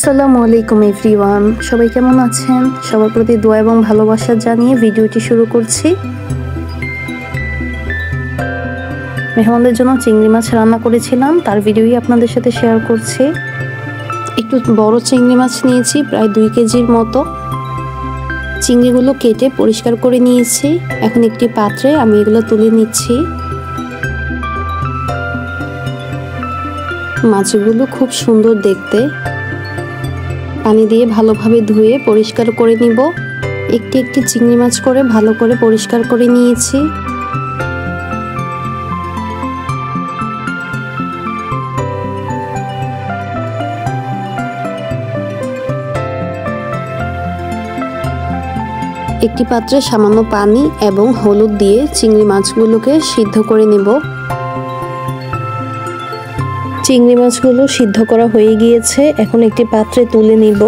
আসসালামু আলাইকুম এভরিওয়ান, সবাই কেমন আছেন? সবার প্রতি দোয়া এবং ভালোবাসা জানিয়ে ভিডিওটি শুরু করছি। মেহমানদের জন্য চিংড়ি মাছ রান্না করেছিলাম, তার ভিডিওই আপনাদের সাথে শেয়ার করছি। একটু বড় চিংড়ি মাছ নিয়েছি, প্রায় 2 কেজির মতো। চিংড়িগুলো কেটে পরিষ্কার করে নিয়েছি। এখন একটি পাত্রে আমি এগুলো তুলে নিচ্ছি। মাছগুলো খুব সুন্দর দেখতে। পানি দিয়ে ভালোভাবে ধুয়ে পরিষ্কার করে নিব। একটি একটি চিংড়ি মাছ করে ভালো করে পরিষ্কার করে নিয়েছি। একটি পাত্রে সামান্য পানি এবং হলুদ দিয়ে চিংড়ি মাছগুলোকে সিদ্ধ করে নিব। চিংড়ি মাছগুলো সিদ্ধ করা হয়ে গিয়েছে, এখন একটি পাত্রে তুলে নিব।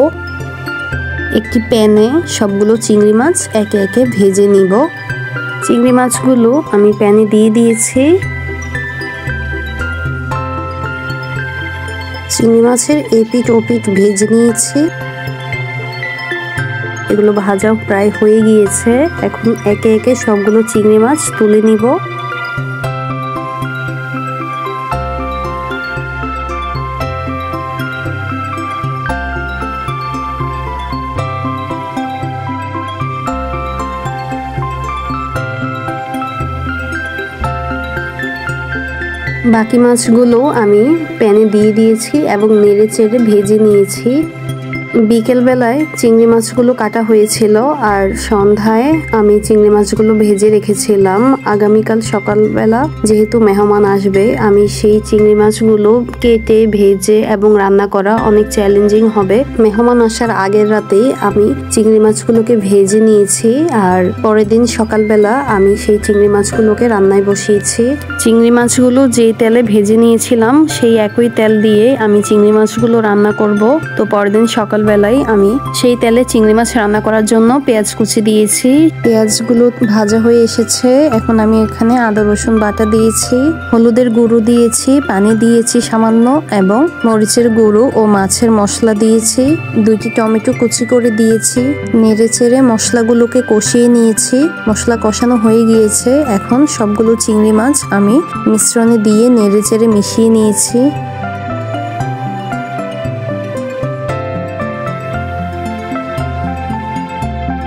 একটি প্যানে সবগুলো চিংড়ি মাছ একে একে ভেজে নিব। চিংড়ি মাছগুলো আমি প্যানে দিয়ে দিয়েছি। চিংড়ি মাছের এপিঠ ওপিঠ ভেজে নিয়েছি। এগুলো ভাজা প্রায় হয়ে গিয়েছে, এখন একে একে সবগুলো চিংড়ি মাছ তুলে নিব। বাকি মাছগুলো আমি প্যানে দিয়ে দিয়েছি এবং নেড়ে চেড়ে ভেজে নিয়েছি। বিকেল বেলায় চিংড়ি মাছগুলো কাটা হয়েছিল, আর সন্ধ্যায় আমি চিংড়ি মাছগুলো ভেজে রেখেছিলাম। আগামীকাল সকালবেলা যেহেতু মেহমান আসবে, আমি সেই চিংড়ি মাছগুলো কেটে ভেজে এবং রান্না করা অনেক চ্যালেঞ্জিং হবে। মেহমান আসার আগের রাতেই আমি চিংড়ি মাছগুলোকে ভেজে নিয়েছি, আর পরের দিন সকালবেলা আমি সেই চিংড়ি মাছগুলোকে রান্নায় বসিয়েছি। চিংড়ি মাছগুলো যেই তেলে ভেজে নিয়েছিলাম সেই একই তেল দিয়ে আমি চিংড়ি মাছগুলো রান্না করব। তো পরের দিন সকালবেলায় আমি সেই তেলে চিংড়ি মাছ রান্না করার জন্য পেঁয়াজ কুচি দিয়েছি। পেঁয়াজগুলো ভাজা হয়ে এসেছে, এখন আমি এখানে আদা রসুন বাটা দিয়েছি, হলুদের গুঁড়ো দিয়েছি, পানি দিয়েছি সামান্য এবং মরিচের গুঁড়ো ও মাছের মশলা দিয়েছি। 2টি টমেটো কুচি করে দিয়েছি। নেড়ে চেড়ে মশলাগুলোকে কষিয়ে নিয়েছি। মশলা কষানো হয়ে গিয়েছে, এখন সবগুলো চিংড়ি মাছ আমি মিশ্রণে দিয়ে নেড়ে চেড়ে মিশিয়ে নিয়েছি।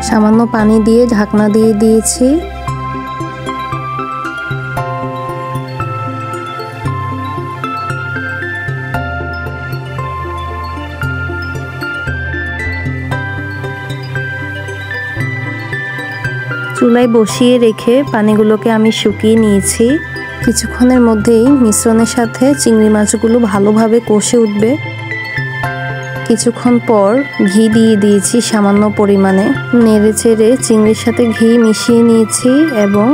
সামান্য পানি দিয়ে ঢাকনা দিয়ে দিয়েছি। চুলায় বসিয়ে রেখে পানিগুলোকে আমি শুকিয়ে নিয়েছি। কিছুক্ষণের মধ্যেই মিশ্রণের সাথে চিংড়ি মাছগুলো ভালোভাবে কষে উঠবে। কিছুক্ষণ পর ঘি দিয়ে দিয়েছি সামান্য পরিমাণে। নেড়ে চেড়ে চিংড়ির সাথে ঘি মিশিয়ে নিয়েছি এবং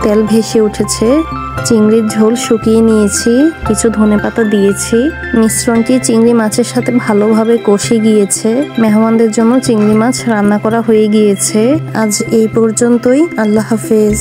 তেল ভেসে উঠেছে। চিংড়ির ঝোল শুকিয়ে নিয়েছি, কিছু ধনেপাতা দিয়েছি। মিশ্রণটি চিংড়ি মাছের সাথে ভালোভাবে কষে গিয়েছে। মেহমানদের জন্য চিংড়ি মাছ রান্না করা হয়ে গিয়েছে। আজ এই পর্যন্তই। আল্লাহ হাফেজ।